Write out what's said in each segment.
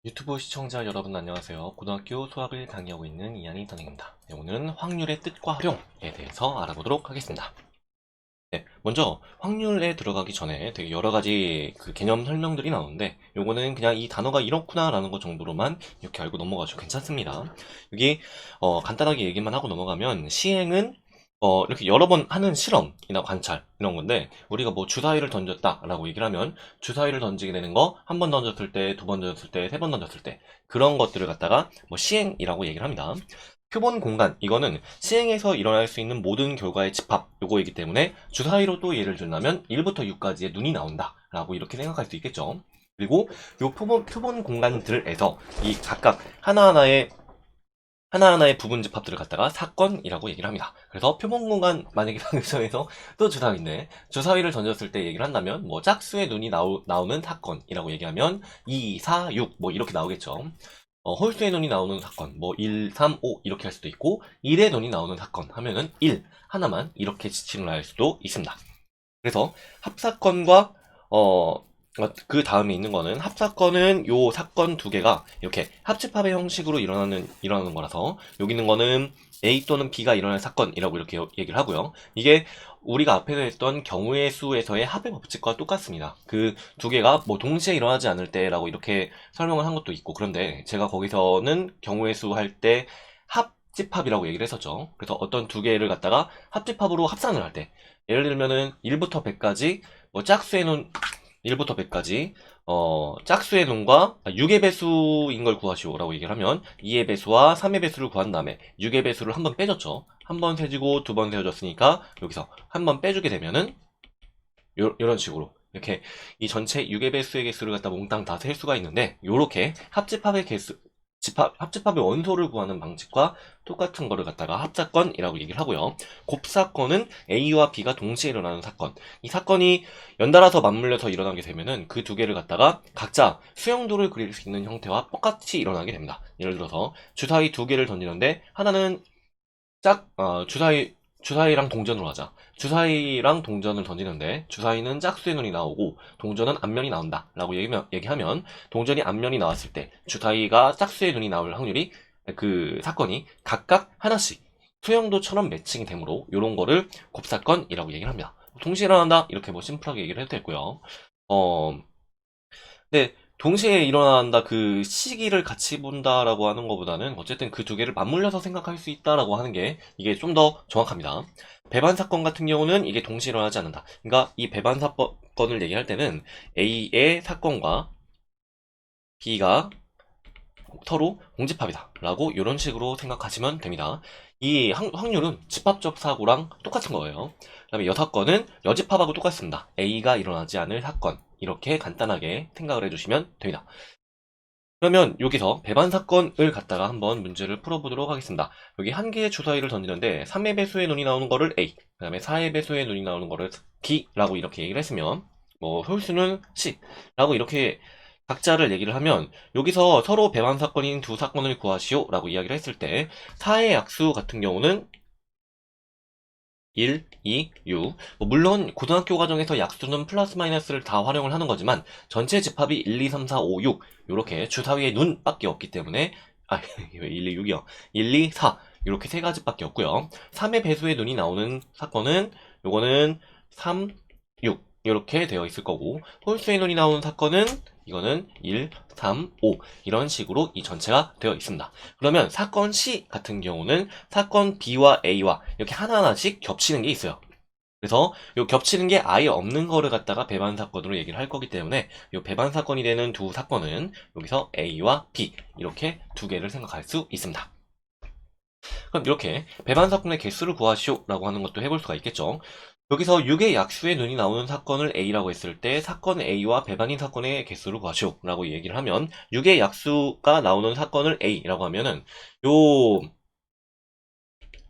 유튜브 시청자 여러분 안녕하세요. 고등학교 수학을 강의하고 있는 이한희 선생입니다. 네, 오늘은 확률의 뜻과 활용에 대해서 알아보도록 하겠습니다. 네, 먼저 확률에 들어가기 전에 되게 여러 가지 그 개념 설명들이 나오는데 요거는 그냥 이 단어가 이렇구나 라는 것 정도로만 이렇게 알고 넘어가셔도 괜찮습니다. 여기 간단하게 얘기만 하고 넘어가면 시행은 이렇게 여러 번 하는 실험이나 관찰 이런 건데 우리가 뭐 주사위를 던졌다 라고 얘기를 하면 주사위를 던지게 되는 거 한 번 던졌을 때, 두 번 던졌을 때, 세 번 던졌을 때 그런 것들을 갖다가 뭐 시행이라고 얘기를 합니다. 표본 공간 이거는 시행에서 일어날 수 있는 모든 결과의 집합 요거이기 때문에 주사위로 또 예를 들자면 1부터 6까지의 눈이 나온다 라고 이렇게 생각할 수 있겠죠. 그리고 요 표본 공간들에서 이 각각 하나하나의 부분 집합들을 갖다가 사건이라고 얘기를 합니다. 그래서 표본 공간 만약에 방정에서 또 주사위인데 주사위를 던졌을 때 얘기를 한다면 뭐 짝수의 눈이 나오는 사건이라고 얘기하면 2, 4, 6 뭐 이렇게 나오겠죠. 홀수의 눈이 나오는 사건, 뭐 1, 3, 5 이렇게 할 수도 있고 1의 눈이 나오는 사건 하면은 1 하나만 이렇게 지칭을 할 수도 있습니다. 그래서 합사건과 그 다음에 있는 거는 합사건은 요 사건 두 개가 이렇게 합집합의 형식으로 일어나는 거라서 여기 있는 거는 A 또는 B가 일어날 사건이라고 이렇게 얘기를 하고요. 이게 우리가 앞에서 했던 경우의 수에서의 합의 법칙과 똑같습니다. 그 두 개가 뭐 동시에 일어나지 않을 때라고 이렇게 설명을 한 것도 있고 그런데 제가 거기서는 경우의 수 할 때 합집합이라고 얘기를 했었죠. 그래서 어떤 두 개를 갖다가 합집합으로 합산을 할 때 예를 들면은 1부터 100까지 뭐 짝수의 눈 1부터 100까지 짝수의 눈과 6의 배수인 걸 구하시오라고 얘기를 하면 2의 배수와 3의 배수를 구한 다음에 6의 배수를 한 번 빼줬죠. 한 번 세지고 두 번 세워졌으니까 여기서 한 번 빼주게 되면은 이런 식으로 이렇게 이 전체 6의 배수의 개수를 갖다 몽땅 다 셀 수가 있는데 요렇게 합집합의 원소를 구하는 방식과 똑같은 거를 갖다가 합사건이라고 얘기를 하고요. 곱사건은 A와 B가 동시에 일어나는 사건. 이 사건이 연달아서 맞물려서 일어나게 되면은 그 두 개를 갖다가 각자 수영도를 그릴 수 있는 형태와 똑같이 일어나게 됩니다. 예를 들어서 주사위 두 개를 던지는데 하나는 주사위랑 동전으로 하자. 주사위랑 동전을 던지는데 주사위는 짝수의 눈이 나오고 동전은 앞면이 나온다 라고 얘기하면 동전이 앞면이 나왔을 때 주사위가 짝수의 눈이 나올 확률이 그 사건이 각각 하나씩 수영도처럼 매칭이 되므로 이런 거를 곱사건이라고 얘기를 합니다. 동시에 일어난다 이렇게 뭐 심플하게 얘기를 해도 되고요. 네, 동시에 일어난다 그 시기를 같이 본다라고 하는 것보다는 어쨌든 그 두 개를 맞물려서 생각할 수 있다라고 하는 게 이게 좀 더 정확합니다. 배반 사건 같은 경우는 이게 동시에 일어나지 않는다. 그러니까 이 배반 사건을 얘기할 때는 A의 사건과 B가 서로 공집합이다 라고 이런 식으로 생각하시면 됩니다. 이 확률은 집합적 사고랑 똑같은 거예요. 그 다음에 여사건은 여집합하고 똑같습니다. A가 일어나지 않을 사건 이렇게 간단하게 생각을 해주시면 됩니다. 그러면 여기서 배반 사건을 갖다가 한번 문제를 풀어보도록 하겠습니다. 여기 한 개의 주사위를 던지는데 3의 배수의 눈이 나오는 거를 A, 그 다음에 4의 배수의 눈이 나오는 거를 B라고 이렇게 얘기를 했으면 뭐 홀수는 C라고 이렇게 각자를 얘기를 하면 여기서 서로 배반 사건인 두 사건을 구하시오 라고 이야기를 했을 때 4의 약수 같은 경우는 1, 2, 6. 물론 고등학교 과정에서 약수는 플러스 마이너스를 다 활용을 하는 거지만 전체 집합이 1, 2, 3, 4, 5, 6 이렇게 주사위의 눈밖에 없기 때문에 1, 2, 6이요. 1, 2, 4 이렇게 세 가지밖에 없고요. 3의 배수의 눈이 나오는 사건은 요거는 3, 6 이렇게 되어 있을 거고 홀수의 눈이 나오는 사건은 이거는 1, 3, 5 이런 식으로 이 전체가 되어 있습니다. 그러면 사건 C 같은 경우는 사건 B와 A와 이렇게 하나하나씩 겹치는 게 있어요. 그래서 이 겹치는 게 아예 없는 거를 갖다가 배반 사건으로 얘기를 할 거기 때문에 이 배반 사건이 되는 두 사건은 여기서 A와 B 이렇게 두 개를 생각할 수 있습니다. 그럼 이렇게 배반 사건의 개수를 구하시오 라고 하는 것도 해볼 수가 있겠죠. 여기서 6의 약수의 눈이 나오는 사건을 A라고 했을 때 사건 A와 배반인 사건의 개수를 구하시오 라고 얘기를 하면 6의 약수가 나오는 사건을 A라고 하면은 요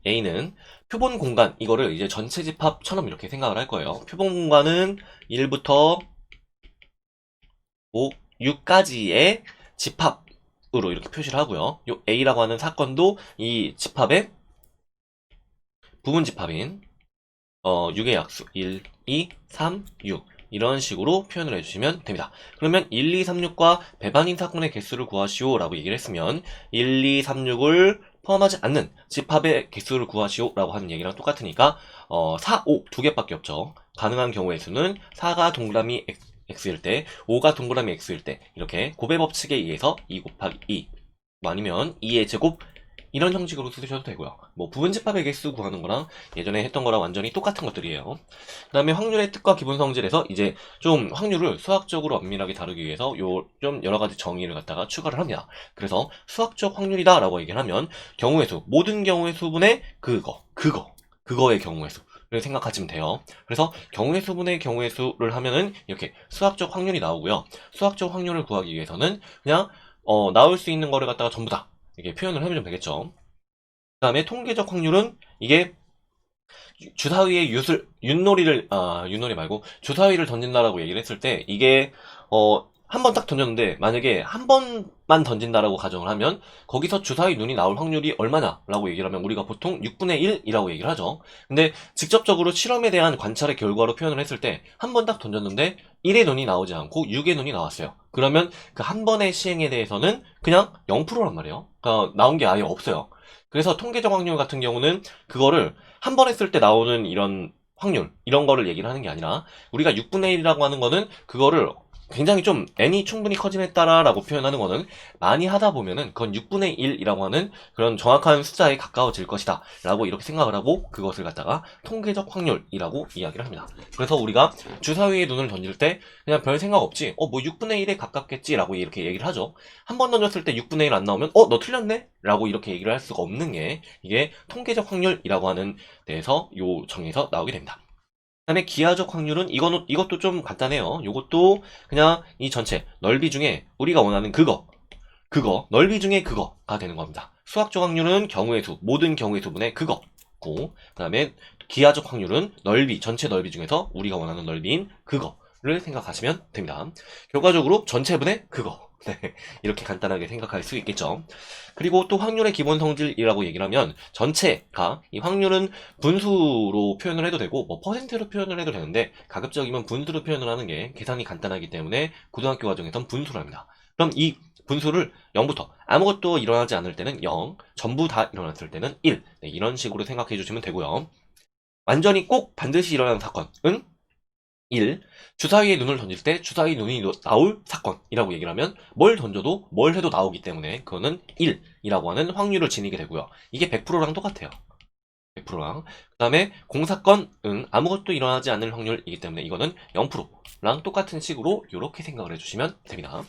A는 표본 공간 이거를 이제 전체 집합처럼 이렇게 생각을 할 거예요. 표본 공간은 1부터 5, 6까지의 집합으로 이렇게 표시를 하고요. 요 A라고 하는 사건도 이 집합의 부분 집합인 6의 약수 1, 2, 3, 6 이런 식으로 표현을 해주시면 됩니다. 그러면 1, 2, 3, 6과 배반인 사건의 개수를 구하시오 라고 얘기를 했으면 1, 2, 3, 6을 포함하지 않는 집합의 개수를 구하시오 라고 하는 얘기랑 똑같으니까 4, 5 두 개밖에 없죠. 가능한 경우의 수는 4가 동그라미 x일 때 5가 동그라미 x일 때 이렇게 곱의 법칙에 의해서 2 곱하기 2 아니면 2의 제곱 이런 형식으로 쓰셔도 되고요. 뭐 부분집합의 개수 구하는 거랑 예전에 했던 거랑 완전히 똑같은 것들이에요. 그 다음에 확률의 뜻과 기본 성질에서 이제 좀 확률을 수학적으로 엄밀하게 다루기 위해서 요 좀 여러 가지 정의를 갖다가 추가를 합니다. 그래서 수학적 확률이다 라고 얘기를 하면 경우의 수, 모든 경우의 수분의 그거의 경우의 수를 생각하시면 돼요. 그래서 경우의 수분의 경우의 수를 하면은 이렇게 수학적 확률이 나오고요. 수학적 확률을 구하기 위해서는 그냥 나올 수 있는 거를 갖다가 전부 다 이렇게 표현을 해주면 되겠죠. 그 다음에 통계적 확률은 이게 주사위의 윷놀이 말고 주사위를 던진다라고 얘기를 했을 때 이게 한 번 딱 던졌는데 만약에 한 번만 던진다라고 가정을 하면 거기서 주사위 눈이 나올 확률이 얼마냐라고 얘기를 하면 우리가 보통 6분의 1이라고 얘기를 하죠. 근데 직접적으로 실험에 대한 관찰의 결과로 표현을 했을 때 한 번 딱 던졌는데 1의 눈이 나오지 않고 6의 눈이 나왔어요. 그러면 그 한 번의 시행에 대해서는 그냥 0%란 말이에요. 그러니까 나온 게 아예 없어요. 그래서 통계적 확률 같은 경우는 그거를 한 번 했을 때 나오는 이런 확률 이런 거를 얘기를 하는 게 아니라 우리가 6분의 1이라고 하는 거는 그거를 굉장히 좀 n이 충분히 커지했다라고 표현하는 거는 많이 하다 보면은 그건 6분의 1이라고 하는 그런 정확한 숫자에 가까워질 것이다 라고 이렇게 생각을 하고 그것을 갖다가 통계적 확률이라고 이야기를 합니다. 그래서 우리가 주사위에 눈을 던질 때 그냥 별 생각 없이 뭐 6분의 1에 가깝겠지 라고 이렇게 얘기를 하죠. 한 번 던졌을 때 6분의 1 안 나오면 너 틀렸네? 라고 이렇게 얘기를 할 수가 없는 게 이게 통계적 확률이라고 하는 데에서 요 정에서 나오게 됩니다. 그다음에 기하적 확률은 이것도 좀 간단해요. 이것도 그냥 이 전체 넓이 중에 우리가 원하는 그거 넓이 중에 그거가 되는 겁니다. 수학적 확률은 경우의 수, 모든 경우의 수분의 그거고, 그다음에 기하적 확률은 전체 넓이 중에서 우리가 원하는 넓이인 그거를 생각하시면 됩니다. 결과적으로 전체분의 그거. 네, 이렇게 간단하게 생각할 수 있겠죠. 그리고 또 확률의 기본 성질이라고 얘기를 하면 전체가 이 확률은 분수로 표현을 해도 되고 뭐 퍼센트로 표현을 해도 되는데 가급적이면 분수로 표현을 하는 게 계산이 간단하기 때문에 고등학교 과정에선 분수를 합니다. 그럼 이 분수를 0부터 아무것도 일어나지 않을 때는 0, 전부 다 일어났을 때는 1 네, 이런 식으로 생각해 주시면 되고요. 완전히 꼭 반드시 일어나는 사건은 1. 주사위에 눈을 던질 때 주사위 눈이 나올 사건이라고 얘기를 하면 뭘 던져도 뭘 해도 나오기 때문에 그거는 1이라고 하는 확률을 지니게 되고요. 이게 100%랑 똑같아요. 100%랑. 그 다음에 공사건은 아무것도 일어나지 않을 확률이기 때문에 이거는 0%랑 똑같은 식으로 이렇게 생각을 해주시면 됩니다.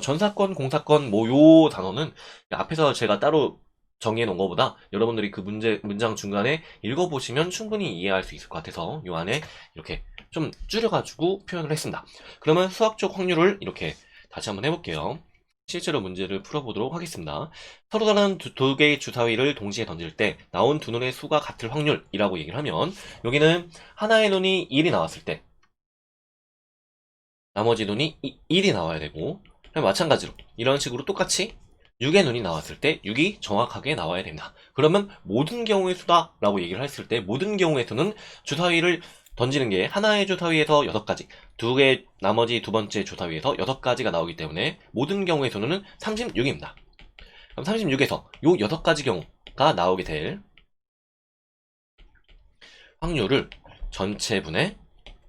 전사건, 공사건 뭐 요 단어는 앞에서 제가 따로 정의해 놓은 것보다 여러분들이 그 문장 중간에 읽어보시면 충분히 이해할 수 있을 것 같아서 요 안에 이렇게 좀 줄여가지고 표현을 했습니다. 그러면 수학적 확률을 이렇게 다시 한번 해볼게요. 실제로 문제를 풀어보도록 하겠습니다. 서로 다른 두 개의 주사위를 동시에 던질 때 나온 두 눈의 수가 같을 확률이라고 얘기를 하면 여기는 하나의 눈이 1이 나왔을 때 나머지 눈이 1이 나와야 되고 마찬가지로 이런 식으로 똑같이 6의 눈이 나왔을 때 6이 정확하게 나와야 됩니다. 그러면 모든 경우의 수다 라고 얘기를 했을 때 모든 경우의 수는 주사위를 던지는 게 하나의 주사위에서 6가지, 나머지 두 번째 주사위에서 6가지가 나오기 때문에 모든 경우의 수는 36입니다. 그럼 36에서 요 6가지 경우가 나오게 될 확률을 전체분의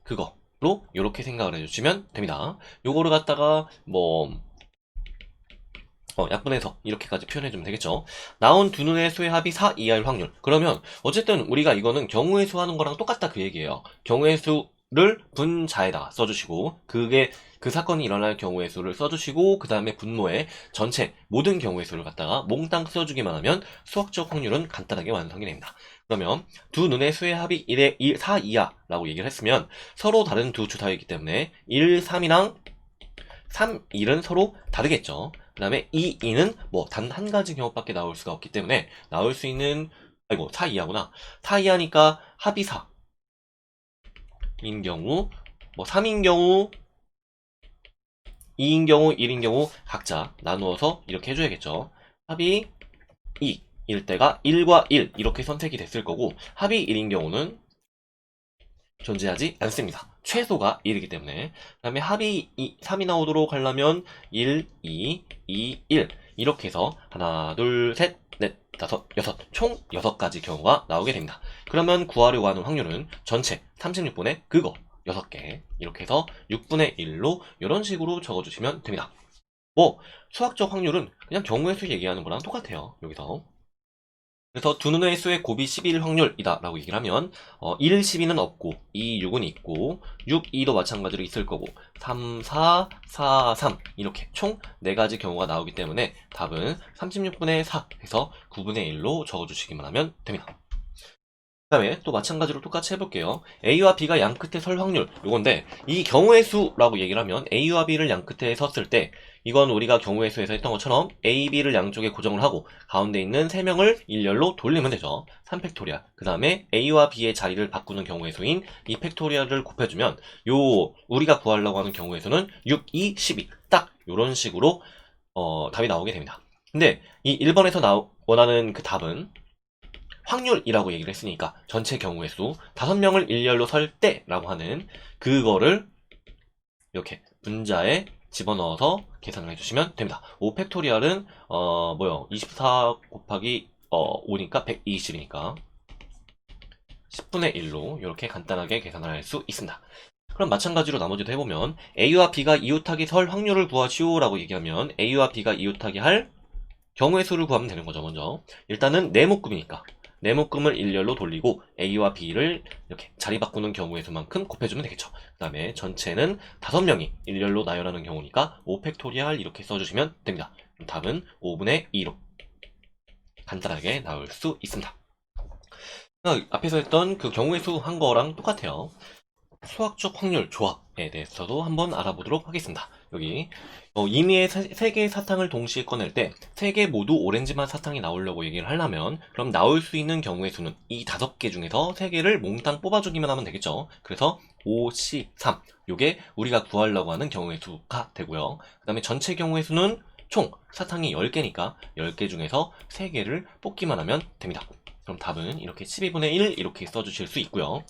그거로 이렇게 생각을 해주시면 됩니다. 요거를 갖다가 뭐 약분해서 이렇게까지 표현해주면 되겠죠. 나온 두 눈의 수의 합이 4 이하일 확률. 그러면 어쨌든 우리가 이거는 경우의 수 하는 거랑 똑같다 그 얘기예요. 경우의 수를 분자에다가 써주시고 그게 그 사건이 일어날 경우의 수를 써주시고 그 다음에 분모에 전체 모든 경우의 수를 갖다가 몽땅 써주기만 하면 수학적 확률은 간단하게 완성이 됩니다. 그러면 두 눈의 수의 합이 4 이하라고 얘기를 했으면 서로 다른 두 주사이기 때문에 1, 3이랑 3, 1은 서로 다르겠죠. 그 다음에 2, 2는 뭐 단 한 가지 경우밖에 나올 수가 없기 때문에 나올 수 있는 4 이하구나. 4 이하니까 합이 4인 경우 뭐 3인 경우 2인 경우 1인 경우 각자 나누어서 이렇게 해줘야겠죠. 합이 2일 때가 1과 1 이렇게 선택이 됐을 거고 합이 1인 경우는 존재하지 않습니다. 최소가 1이기 때문에. 그 다음에 합이 3이 나오도록 하려면 1, 2, 2, 1 이렇게 해서 하나, 둘, 셋, 넷, 다섯, 여섯 총 6가지 경우가 나오게 됩니다. 그러면 구하려고 하는 확률은 전체 36분의 그거 6개 이렇게 해서 6분의 1로 이런 식으로 적어주시면 됩니다. 뭐 수학적 확률은 그냥 경우의 수 얘기하는 거랑 똑같아요. 여기서. 그래서 두 눈의 수의 곱이 12일 확률이다 라고 얘기를 하면 1, 12는 없고 2, 6은 있고 6, 2도 마찬가지로 있을 거고 3, 4, 4, 3 이렇게 총 4가지 경우가 나오기 때문에 답은 36분의 4 해서 9분의 1로 적어주시기만 하면 됩니다. 그 다음에 또 마찬가지로 똑같이 해볼게요. A와 B가 양 끝에 설 확률 요건데 이 경우의 수라고 얘기를 하면 A와 B를 양 끝에 섰을 때 이건 우리가 경우의 수에서 했던 것처럼 A, B를 양쪽에 고정을 하고 가운데 있는 3명을 일렬로 돌리면 되죠. 3팩토리얼. 그 다음에 A와 B의 자리를 바꾸는 경우의 수인 2팩토리얼을 곱해주면 요 우리가 구하려고 하는 경우의 수는 6, 2, 12 딱 요런 식으로 답이 나오게 됩니다. 근데 이 1번에서 원하는 그 답은 확률이라고 얘기를 했으니까 전체 경우의 수 5명을 일렬로 설 때라고 하는 그거를 이렇게 분자에 집어넣어서 계산을 해주시면 됩니다. 5팩토리얼은 24 곱하기 5니까 120이니까 10분의 1로 이렇게 간단하게 계산을 할 수 있습니다. 그럼 마찬가지로 나머지도 해보면 A와 B가 이웃하기 설 확률을 구하시오 라고 얘기하면 A와 B가 이웃하기 할 경우의 수를 구하면 되는 거죠. 먼저 일단은 네묶음이니까 네묶음을 일렬로 돌리고 A와 B를 이렇게 자리 바꾸는 경우의 수만큼 곱해주면 되겠죠. 그 다음에 전체는 5명이 일렬로 나열하는 경우니까 5팩토리얼 이렇게 써주시면 됩니다. 답은 5분의 2로 간단하게 나올 수 있습니다. 앞에서 했던 그 경우의 수 한 거랑 똑같아요. 수학적 확률 조합에 대해서도 한번 알아보도록 하겠습니다. 여기 임의의 3개의 사탕을 동시에 꺼낼 때 3개 모두 오렌지맛 사탕이 나오려고 얘기를 하려면 그럼 나올 수 있는 경우의 수는 이 5개 중에서 3개를 몽땅 뽑아주기만 하면 되겠죠. 그래서 5, 10, 3 요게 우리가 구하려고 하는 경우의 수가 되고요. 그 다음에 전체 경우의 수는 총 사탕이 10개니까 10개 중에서 3개를 뽑기만 하면 됩니다. 그럼 답은 이렇게 12분의 1 이렇게 써주실 수 있고요.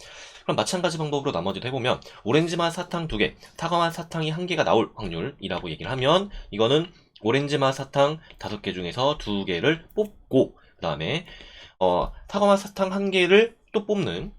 그럼 마찬가지 방법으로 나머지도 해보면 오렌지맛 사탕 2개, 사과맛 사탕이 1개가 나올 확률이라고 얘기를 하면 이거는 오렌지맛 사탕 5개 중에서 2개를 뽑고 그 다음에 사과맛 사탕 1개를 또 뽑는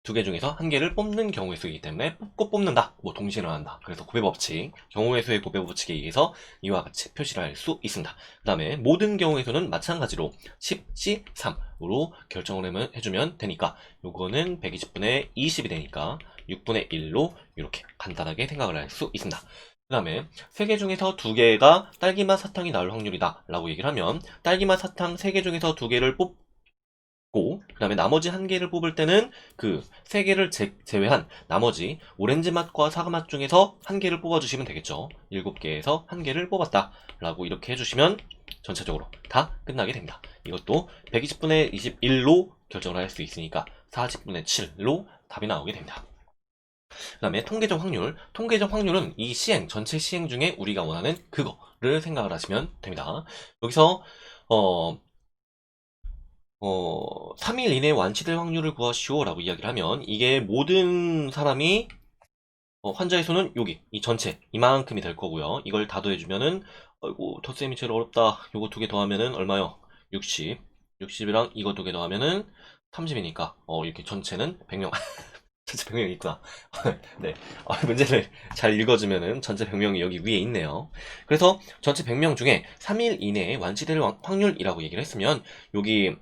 2개 중에서 1개를 뽑는 경우의 수이기 때문에 뽑고 뽑는다. 뭐 동시에 일어난다. 그래서 곱해법칙, 경우의 수의 곱해법칙에 의해서 이와 같이 표시를 할 수 있습니다. 그 다음에 모든 경우의 수는 마찬가지로 10, C, 3으로 결정을 해주면 되니까 요거는 120분의 20이 되니까 6분의 1로 이렇게 간단하게 생각을 할 수 있습니다. 그 다음에 3개 중에서 2개가 딸기맛 사탕이 나올 확률이다 라고 얘기를 하면 딸기맛 사탕 3개 중에서 2개를 뽑고 그 다음에 나머지 1개를 뽑을 때는 그 3개를 제외한 나머지 오렌지 맛과 사과 맛 중에서 1개를 뽑아주시면 되겠죠. 7개에서 1개를 뽑았다 라고 이렇게 해주시면 전체적으로 다 끝나게 됩니다. 이것도 120분의 21로 결정을 할 수 있으니까 40분의 7로 답이 나오게 됩니다. 그 다음에 통계적 확률. 통계적 확률은 이 전체 시행 중에 우리가 원하는 그거를 생각을 하시면 됩니다. 여기서 3일 이내에 완치될 확률을 구하시오 라고 이야기를 하면 이게 모든 사람이 환자의 수는 여기 이 전체 이만큼이 될 거고요. 이걸 다 더해주면은 아이고 덧셈이 제일 어렵다. 요거 2개 더하면은 얼마요? 60 60이랑 이거 2개 더하면은 30이니까 이렇게 전체는 100명 전체 100명이 있구나. 네, 문제를 잘 읽어주면은 전체 100명이 여기 위에 있네요. 그래서 전체 100명 중에 3일 이내에 완치될 확률이라고 얘기를 했으면 여기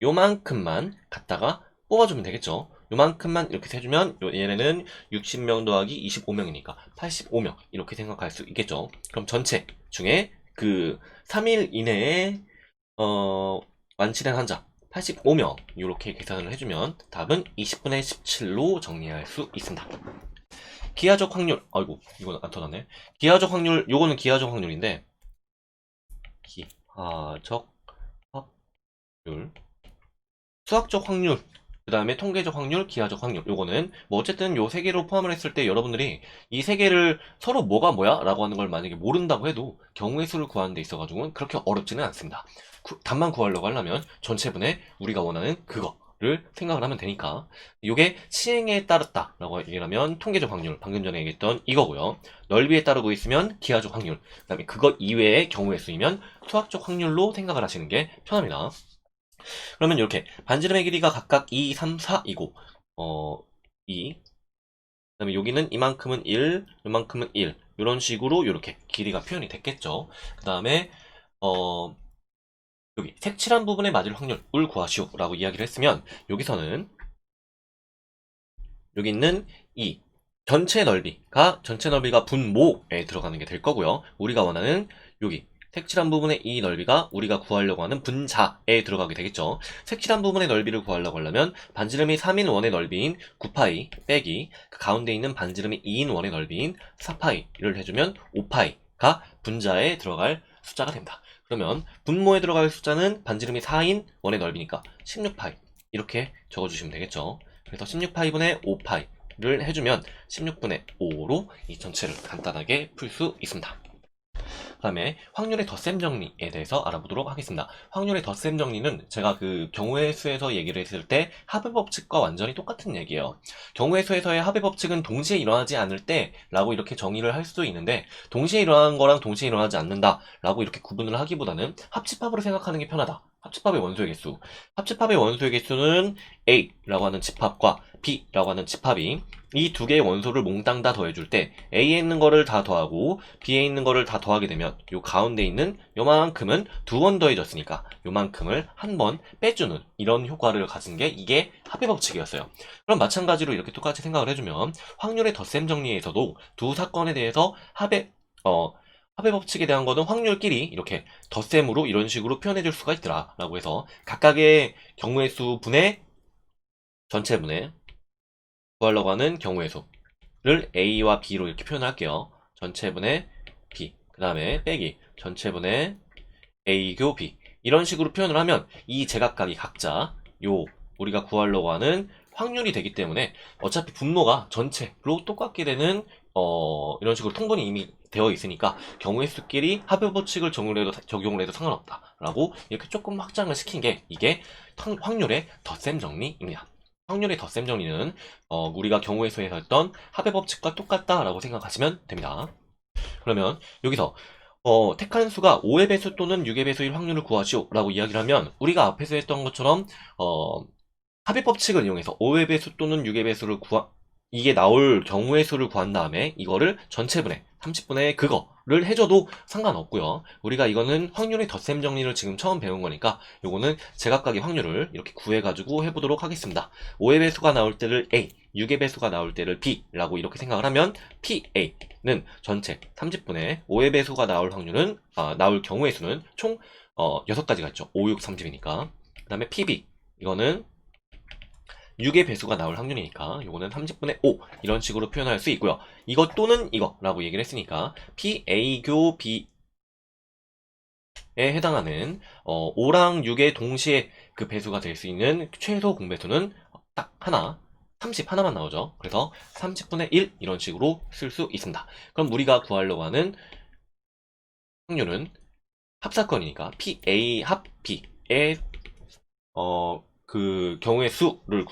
요만큼만 갖다가 뽑아주면 되겠죠. 요만큼만 이렇게 해주면 얘네는 60명 더하기 25명이니까 85명 이렇게 생각할 수 있겠죠. 그럼 전체 중에 그 3일 이내에 완치된 환자 85명 이렇게 계산을 해주면 답은 20분의 17로 정리할 수 있습니다. 기하적 확률 아이고 이건 안 터졌네. 기하적 확률 요거는 기하적 확률인데 기하적 확률 수학적 확률, 그 다음에 통계적 확률, 기하적 확률. 요거는 뭐 어쨌든 요 3개로 포함을 했을 때 여러분들이 이 3개를 서로 뭐가 뭐야? 라고 하는 걸 만약에 모른다고 해도 경우의 수를 구하는 데 있어가지고는 그렇게 어렵지는 않습니다. 답만 구하려고 하려면 전체분의 우리가 원하는 그거 확률을 생각을 하면 되니까 이게 시행에 따랐다 라고 얘기를 하면 통계적 확률, 방금 전에 얘기했던 이거고요. 넓이에 따르고 있으면 기하적 확률, 그 다음에 그것 이외의 경우의 수이면 수학적 확률로 생각을 하시는 게 편합니다. 그러면 이렇게 반지름의 길이가 각각 2, 3, 4이고 2, 그 다음에 여기는 이만큼은 1, 이만큼은 1 이런 식으로 이렇게 길이가 표현이 됐겠죠. 그 다음에 여기 색칠한 부분에 맞을 확률을 구하시오 라고 이야기를 했으면 여기서는 여기 있는 이 전체 넓이가 분모에 들어가는 게 될 거고요. 우리가 원하는 여기 색칠한 부분의 이 넓이가 우리가 구하려고 하는 분자에 들어가게 되겠죠. 색칠한 부분의 넓이를 구하려고 하려면 반지름이 3인 원의 넓이인 9파이 빼기 그 가운데 있는 반지름이 2인 원의 넓이인 4파이를 해주면 5파이가 분자에 들어갈 숫자가 됩니다. 그러면 분모에 들어갈 숫자는 반지름이 4인 원의 넓이니까 16파이 이렇게 적어주시면 되겠죠. 그래서 16파이분의 5파이를 해주면 16분의 5로 이 전체를 간단하게 풀 수 있습니다. 그 다음에 확률의 덧셈 정리에 대해서 알아보도록 하겠습니다. 확률의 덧셈 정리는 제가 그 경우의 수에서 얘기를 했을 때 합의 법칙과 완전히 똑같은 얘기예요. 경우의 수에서의 합의 법칙은 동시에 일어나지 않을 때 라고 이렇게 정의를 할 수도 있는데 동시에 일어나는 거랑 동시에 일어나지 않는다 라고 이렇게 구분을 하기보다는 합집합으로 생각하는 게 편하다. 합집합의 원소의 개수. 합집합의 원소의 개수는 A라고 하는 집합과 B라고 하는 집합이 이 두 개의 원소를 몽땅 다 더해줄 때 A에 있는 거를 다 더하고 B에 있는 거를 다 더하게 되면 요 가운데 있는 요만큼은 두 번 더해졌으니까 요만큼을 한 번 빼주는 이런 효과를 가진 게 이게 합의 법칙이었어요. 그럼 마찬가지로 이렇게 똑같이 생각을 해주면 확률의 덧셈 정리에서도 두 사건에 대해서 합의 법칙에 대한 거는 확률끼리 이렇게 덧셈으로 이런 식으로 표현해 줄 수가 있더라 라고 해서 각각의 경우의 수 분의 전체 분의 구하려고 하는 경우의 수를 A와 B로 이렇게 표현할게요. 전체분의 B 그 다음에 빼기 전체분의 A교 B 이런 식으로 표현을 하면 이 제각각이 각자 요 우리가 구하려고 하는 확률이 되기 때문에 어차피 분모가 전체로 똑같게 되는 이런 식으로 통분이 이미 되어 있으니까 경우의 수끼리 합의 법칙을 적용을 해도 상관없다라고 이렇게 조금 확장을 시킨 게 이게 확률의 덧셈 정리입니다. 확률의 덧셈 정리는 우리가 경우의 수에서 했던 합의 법칙과 똑같다라고 생각하시면 됩니다. 그러면 여기서 택한 수가 5의 배수 또는 6의 배수일 확률을 구하시오 라고 이야기를 하면 우리가 앞에서 했던 것처럼 합의 법칙을 이용해서 5의 배수 또는 6의 배수를 이게 나올 경우의 수를 구한 다음에 이거를 전체분의 30분의 그거를 해줘도 상관없고요. 우리가 이거는 확률의 덧셈 정리를 지금 처음 배운 거니까 요거는 제각각의 확률을 이렇게 구해가지고 해보도록 하겠습니다. 5의 배수가 나올 때를 A, 6의 배수가 나올 때를 B라고 이렇게 생각을 하면 PA는 전체 30분의 5의 배수가 나올 확률은 나올 경우의 수는 총 6가지가 있죠. 5, 6, 30이니까. 그 다음에 PB 이거는 6의 배수가 나올 확률이니까 요거는 30분의 5 이런 식으로 표현할 수 있고요. 이거 또는 이거라고 얘기를 했으니까 PA교 B에 해당하는 5랑 6의 동시에 그 배수가 될 수 있는 최소 공배수는 딱 하나 30 하나만 나오죠. 그래서 30분의 1 이런 식으로 쓸 수 있습니다. 그럼 우리가 구하려고 하는 확률은 합사건이니까 PA 합 B의 그 경우의 수를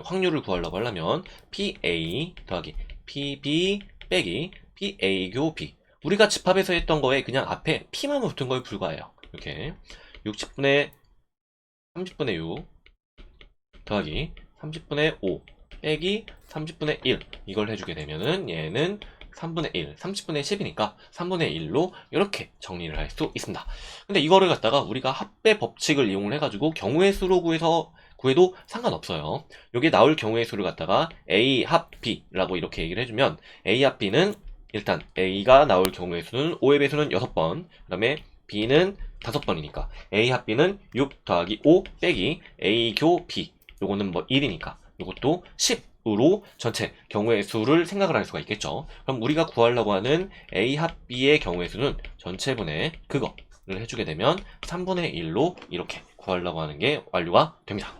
확률을 구하려고 하려면 PA 더하기 PB 빼기 PA교 B 우리가 집합에서 했던 거에 그냥 앞에 P만 붙은 거에 불과해요. 이렇게 30분의 6 더하기 30분의 5 빼기 30분의 1 이걸 해주게 되면은 얘는 3분의 1, 30분의 10이니까 3분의 1로 이렇게 정리를 할 수 있습니다. 근데 이거를 갖다가 우리가 합의 법칙을 이용을 해가지고 경우의 수로 구해도 상관없어요. 여기 나올 경우의 수를 갖다가 A 합 B라고 이렇게 얘기를 해주면 A 합 B는 일단 A가 나올 경우의 수는 5의 배수는 6번, 그 다음에 B는 5번이니까 A 합 B는 6 더하기 5 빼기 A 교 B 요거는 뭐 1이니까 요것도 10으로 전체 경우의 수를 생각을 할 수가 있겠죠. 그럼 우리가 구하려고 하는 A 합 B의 경우의 수는 전체분의 그거를 해주게 되면 3분의 1로 이렇게 구하려고 하는 게 완료가 됩니다.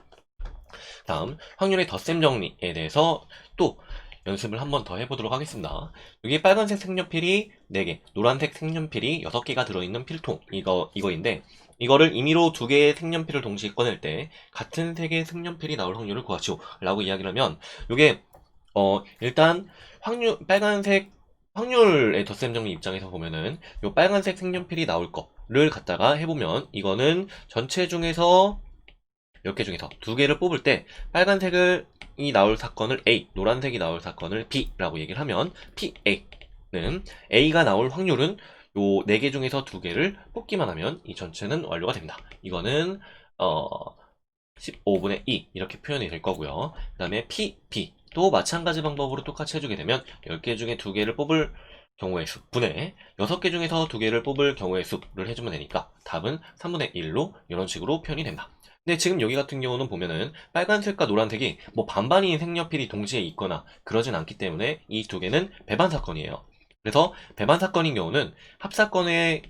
다음 확률의 덧셈 정리에 대해서 또 연습을 한번 더 해보도록 하겠습니다. 여기 빨간색 색연필이 4개, 노란색 색연필이 6개가 들어있는 필통, 이거인데, 이거를 임의로 2개의 색연필을 동시에 꺼낼 때, 같은 색의 색연필이 나올 확률을 구하시오. 라고 이야기를 하면, 요게, 일단, 빨간색, 확률의 덧셈 정리 입장에서 보면은, 요 빨간색 색연필이 나올 거를 갖다가 해보면, 이거는 전체 중에서, 몇 개 중에서 2개를 뽑을 때 빨간색이 나올 사건을 A, 노란색이 나올 사건을 B라고 얘기를 하면 PA는 A가 나올 확률은 요 4개 중에서 2개를 뽑기만 하면 이 전체는 완료가 됩니다. 이거는 15분의 2 이렇게 표현이 될 거고요. 그 다음에 PB 또 마찬가지 방법으로 똑같이 해주게 되면 10개 중에 2개를 뽑을 경우의 수 분의 6개 중에서 2개를 뽑을 경우의 수를 해주면 되니까 답은 3분의 1로 이런 식으로 표현이 된다. 근데 지금 여기 같은 경우는 보면은 빨간색과 노란색이 뭐 반반인 색연필이 동시에 있거나 그러진 않기 때문에 이 2개는 배반 사건이에요. 그래서 배반 사건인 경우는 합사건의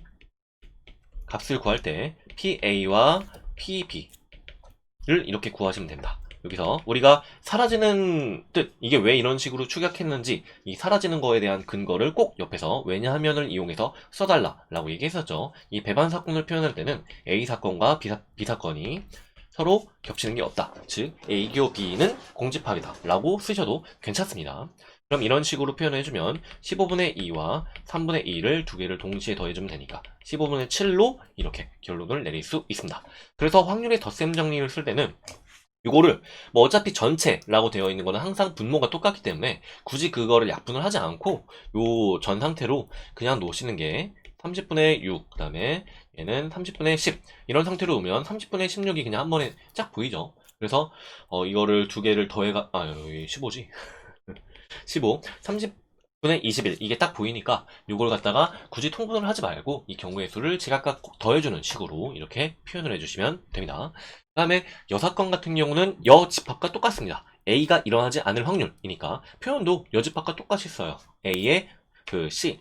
값을 구할 때 PA와 PB를 이렇게 구하시면 됩니다. 여기서 우리가 사라지는 뜻, 이게 왜 이런 식으로 추격했는지 이 사라지는 거에 대한 근거를 꼭 옆에서 왜냐하면을 이용해서 써달라 라고 얘기했었죠. 이 배반 사건을 표현할 때는 A 사건과 B 사건이 서로 겹치는 게 없다. 즉 A교 B는 공집합이다 라고 쓰셔도 괜찮습니다. 그럼 이런 식으로 표현을 해주면 15분의 2와 3분의 2를 2개를 동시에 더해주면 되니까 15분의 7로 이렇게 결론을 내릴 수 있습니다. 그래서 확률의 덧셈 정리를 쓸 때는 이거를 뭐 어차피 전체라고 되어 있는 거는 항상 분모가 똑같기 때문에 굳이 그거를 약분을 하지 않고 요 전 상태로 그냥 놓으시는 게 30분의 6, 그 다음에 얘는 30분의 10 이런 상태로 놓으면 30분의 16이 그냥 한 번에 쫙 보이죠. 그래서 이거를 2개를 더해가 여기 15지 15, 30분의 21 이게 딱 보이니까 이걸 갖다가 굳이 통분을 하지 말고 이 경우의 수를 제각각 더해주는 식으로 이렇게 표현을 해주시면 됩니다. 그 다음에 여사건 같은 경우는 여집합과 똑같습니다. A가 일어나지 않을 확률이니까 표현도 여집합과 똑같이 써요. A의 그 C,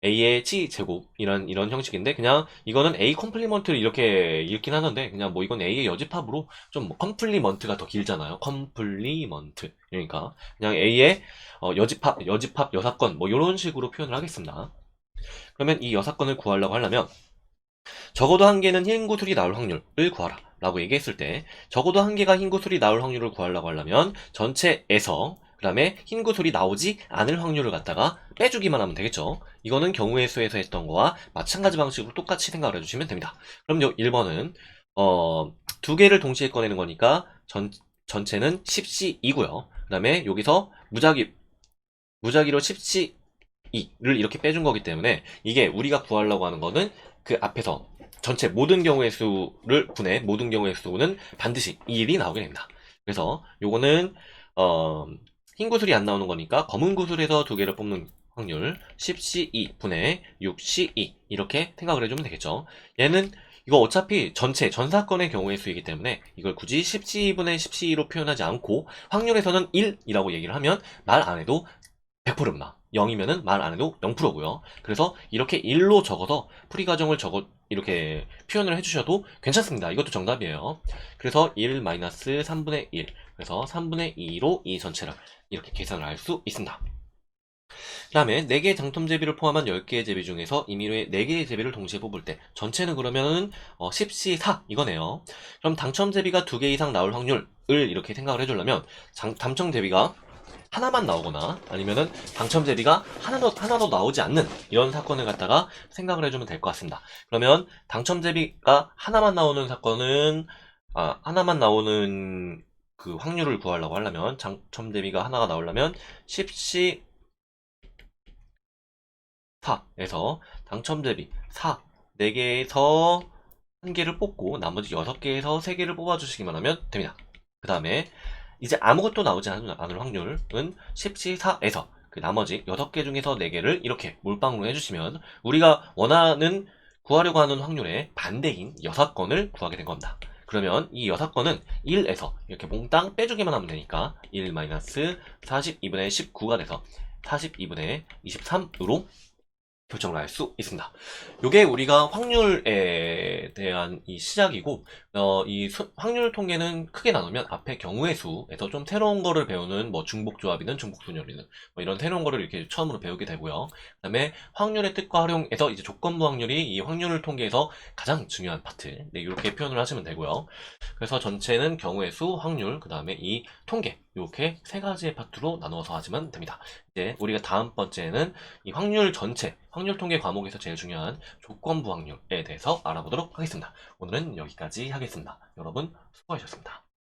A의 C 제곱 이런 형식인데 그냥 이거는 A 컴플리먼트를 이렇게 읽긴 하는데 그냥 뭐 이건 A의 여집합으로 좀 뭐 컴플리먼트가 더 길잖아요. 컴플리먼트 그러니까 그냥 A의 여집합 여사건 뭐 이런 식으로 표현을 하겠습니다. 그러면 이 여사건을 구하려고 하려면 적어도 한 개는 흰 구슬이 나올 확률을 구하라 라고 얘기했을 때 적어도 한 개가 흰 구슬이 나올 확률을 구하려고 하려면 전체에서 그 다음에 흰 구슬이 나오지 않을 확률을 갖다가 빼주기만 하면 되겠죠. 이거는 경우의 수에서 했던 거와 마찬가지 방식으로 똑같이 생각을 해주시면 됩니다. 그럼 1번은 2개를 동시에 꺼내는 거니까 전체는 10C2고요. 그 다음에 여기서 무작위로 10C2를 이렇게 빼준 거기 때문에 이게 우리가 구하려고 하는 거는 그 앞에서 전체 모든 경우의 수를 분해 모든 경우의 수는 반드시 1이 나오게 됩니다. 그래서 요거는 흰 구슬이 안 나오는 거니까 검은 구슬에서 2개를 뽑는 확률 10C2 분의 6C2 이렇게 생각을 해주면 되겠죠. 얘는 이거 어차피 전 사건의 경우의 수이기 때문에 이걸 굳이 10C2분의 10C2로 표현하지 않고 확률에서는 1이라고 얘기를 하면 말 안 해도 100%입니다. 0이면은 말 안 해도 0%고요. 그래서 이렇게 1로 적어서 풀이 과정을 이렇게 표현을 해주셔도 괜찮습니다. 이것도 정답이에요. 그래서 1-3분의 1. 그래서 3분의 2로 이 전체를 이렇게 계산을 할 수 있습니다. 그 다음에 4개의 당첨 제비를 포함한 10개의 제비 중에서 임의로의 4개의 제비를 동시에 뽑을 때 전체는 그러면은 10C4 이거네요. 그럼 당첨 제비가 2개 이상 나올 확률을 이렇게 생각을 해주려면 당첨 제비가 하나만 나오거나 아니면은 당첨 제비가 하나도 나오지 않는 이런 사건을 갖다가 생각을 해주면 될 것 같습니다. 그러면 당첨 제비가 하나만 나오는 사건은 하나만 나오는 그 확률을 구하려고 하려면 당첨 제비가 하나가 나오려면 10C 4에서 당첨 대비 4, 4개에서 1개를 뽑고 나머지 6개에서 3개를 뽑아주시기만 하면 됩니다. 그 다음에 이제 아무것도 나오지 않을 확률은 10C4에서 그 나머지 6개 중에서 4개를 이렇게 몰빵으로 해주시면 우리가 구하려고 하는 확률의 반대인 6건을 구하게 된 겁니다. 그러면 이 6건은 1에서 이렇게 몽땅 빼주기만 하면 되니까 1-42분의 19가 돼서 42분의 23으로 결정을 할 수 있습니다. 요게 우리가 확률에 대한 이 시작이고, 확률 통계는 크게 나누면 앞에 경우의 수에서 좀 새로운 거를 배우는 뭐 중복조합이든 중복분열이든 뭐 이런 새로운 거를 이렇게 처음으로 배우게 되고요. 그 다음에 확률의 뜻과 활용에서 이제 조건부 확률이 이 확률 통계에서 가장 중요한 파트. 네, 이렇게 표현을 하시면 되고요. 그래서 전체는 경우의 수, 확률, 그 다음에 이 통계. 이렇게 세 가지의 파트로 나누어서 하시면 됩니다. 이제 우리가 다음 번째는 이 확률 전체, 확률 통계 과목에서 제일 중요한 조건부 확률에 대해서 알아보도록 하겠습니다. 오늘은 여기까지 하겠습니다. 여러분 수고하셨습니다.